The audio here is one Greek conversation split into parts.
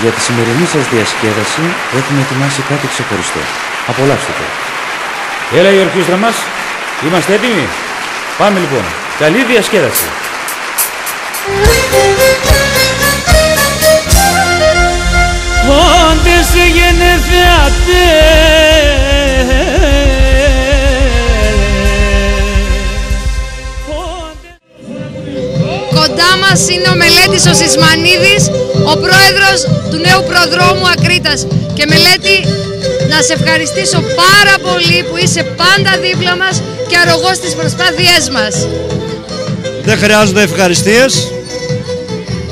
Για τη σημερινή σας διασκέδαση έχουμε ετοιμάσει κάτι ξεχωριστό. Απολαύστε το. Έλα η ορχήστρα μας. Είμαστε έτοιμοι. Πάμε λοιπόν. Καλή διασκέδαση. Όντες γενεθεάτε Κοντά μας είναι ο Μελέτης ο Σισμανίδης, ο πρόεδρος του νέου προδρόμου Ακρίτας. Και Μελέτη, να σε ευχαριστήσω πάρα πολύ που είσαι πάντα δίπλα μας και αρρωγός στις προσπάθειές μας. Δεν χρειάζονται ευχαριστίες.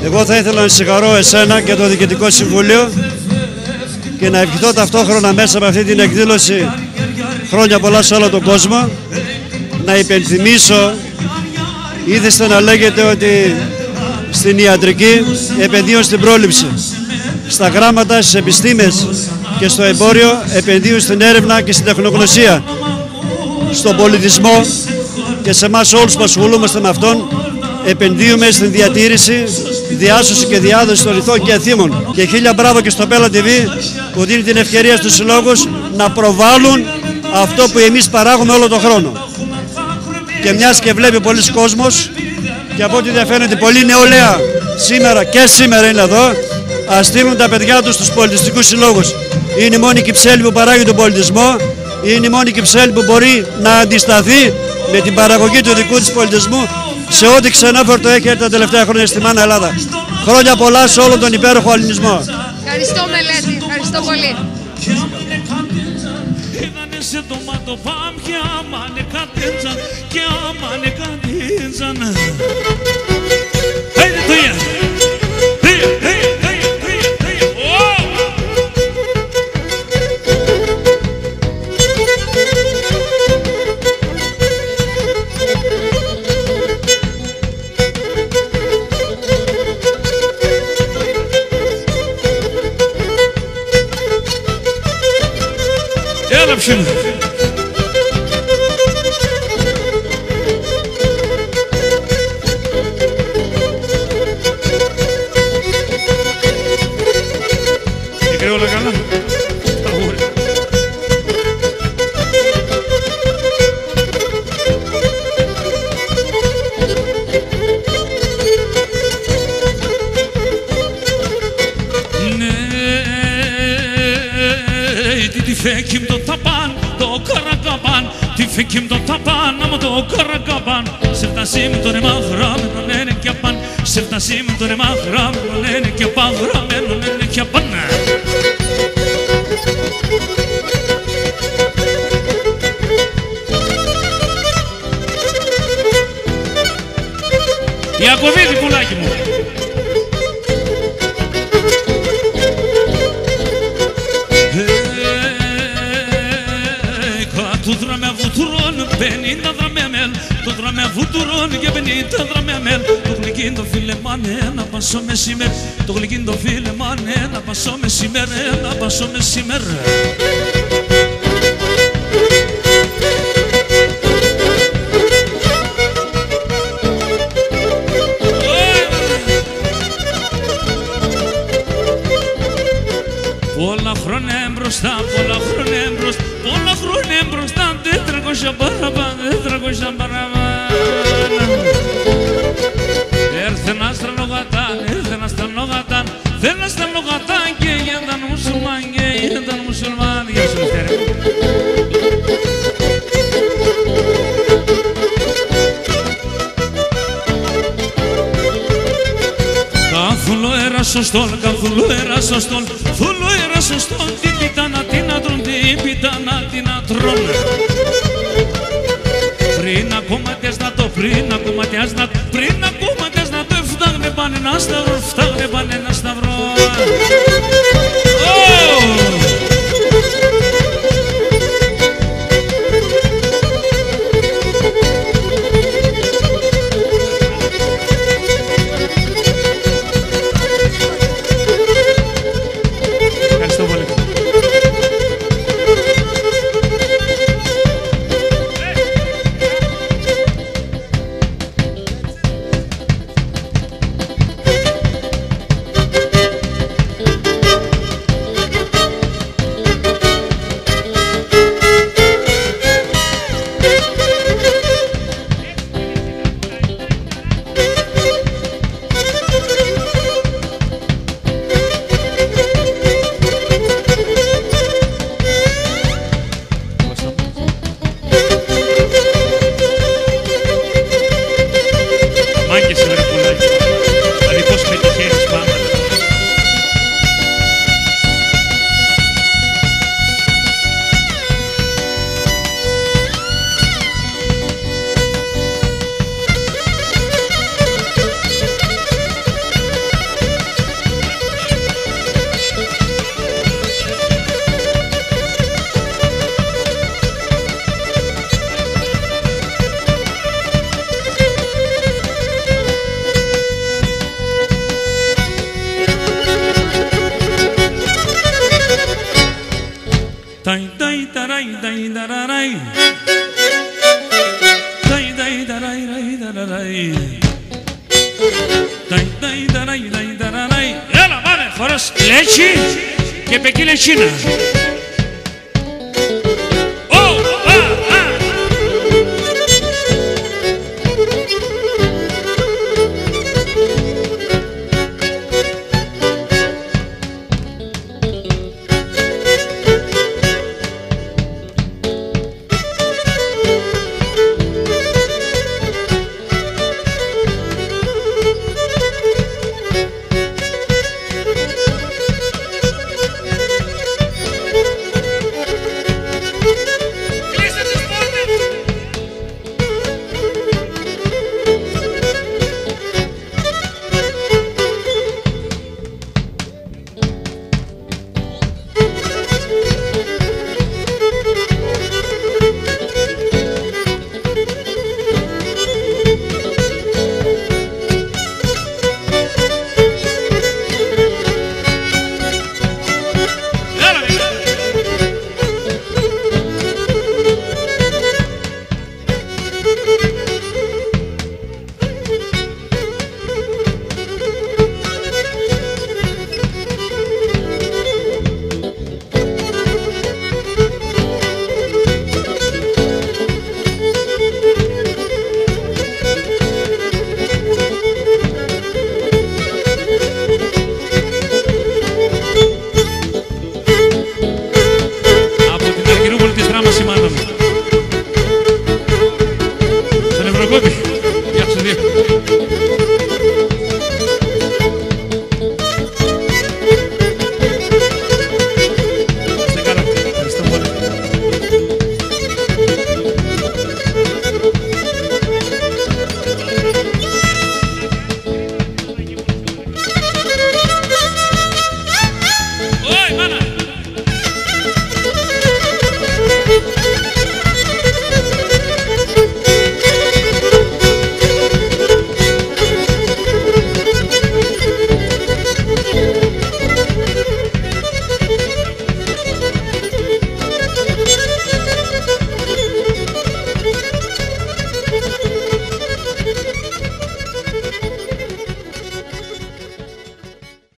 Εγώ θα ήθελα να συγχαρώ εσένα και το Διοικητικό Συμβούλιο και να ευχηθώ ταυτόχρονα μέσα με αυτή την εκδήλωση χρόνια πολλά σε όλο τον κόσμο. Να υπενθυμίσω, ήθεστε να λέγεται ότι στην ιατρική επενδύουν στην πρόληψη, στα γράμματα, στις επιστήμες και στο εμπόριο επενδύουν στην έρευνα και στην τεχνογνωσία, στον πολιτισμό και σε εμάς όλους που ασχολούμαστε με αυτόν επενδύουμε στην διατήρηση, διάσωση και διάδοση των ηθών και εθήμων. Και χίλια μπράβο και στο Πέλα TV που δίνει την ευκαιρία στους συλλόγους να προβάλλουν αυτό που εμείς παράγουμε όλο τον χρόνο. Και μιας και βλέπει πολλοί κόσμος και από ό,τι διαφαίνεται πολλή νεολαία σήμερα είναι εδώ, ας στείλουν τα παιδιά τους στους πολιτιστικούς συλλόγους. Είναι η μόνη Κυψέλη που παράγει τον πολιτισμό, είναι η μόνη Κυψέλη που μπορεί να αντισταθεί με την παραγωγή του δικού της πολιτισμού σε ό,τι ξενόφερτο έχει έρθει τα τελευταία χρόνια στη μάνα Ελλάδα. Χρόνια πολλά σε όλο τον υπέροχο ελληνισμό. Ευχαριστώ Μελέτη, ευχαριστώ πολύ. Έλαψε. Έκανε όλα καλά. Tifekim do taban, do karagaban, tifekim do taban, ama do karagaban. Sırtasim do ne mahram, no ne kyapan. Sırtasim do ne mahram, no ne kyapan, no ne kyapan. Ιακωβίδη πουλάκι μου. Πενήντα δραμέμελ, το δραμέ βούτουρον και 50 δραμέμελ. Το γλυκίντο φίλε μάνε να πασώ μεσημέρ. Το γλυκίντο φίλε μάνε να πασώ μεσημέρ, να πασώ μεσημέρ. Πολλά χρόνια μπροστά, πολλά χρόνια μπροστά, πολλά χρόνια μπροστά. 400 παραπάνω. Έρθε ένα στρανογατάν, θέλει ένα στρανογατάν και ήταν μουσουλμάν, και ήταν μουσουλμάν. Γεια σου Λευτέρη. Καθούλο ερασοστόλ, καθούλο ερασοστόλ, θούλο ερασοστόλ, την πιτάνα την ατρών, την πιτάνα την ατρών. Πριν ακόμα τες να το, πριν ακόμα τες να το, πριν ακόμα τες να το, φτάγνε πάνε ένα σταυρό, φτάγνε πάνε ένα σταυρό. Ταϊ ταϊ ταραϊ ταϊ ταραραι. Ταϊ ταϊ ταραϊ ραϊ ταραραι. Ταϊ ταϊ ταραϊ ταϊ ταραραι. Έλα πάνε χορός Λέτσι και Πεκίνε Κίνα.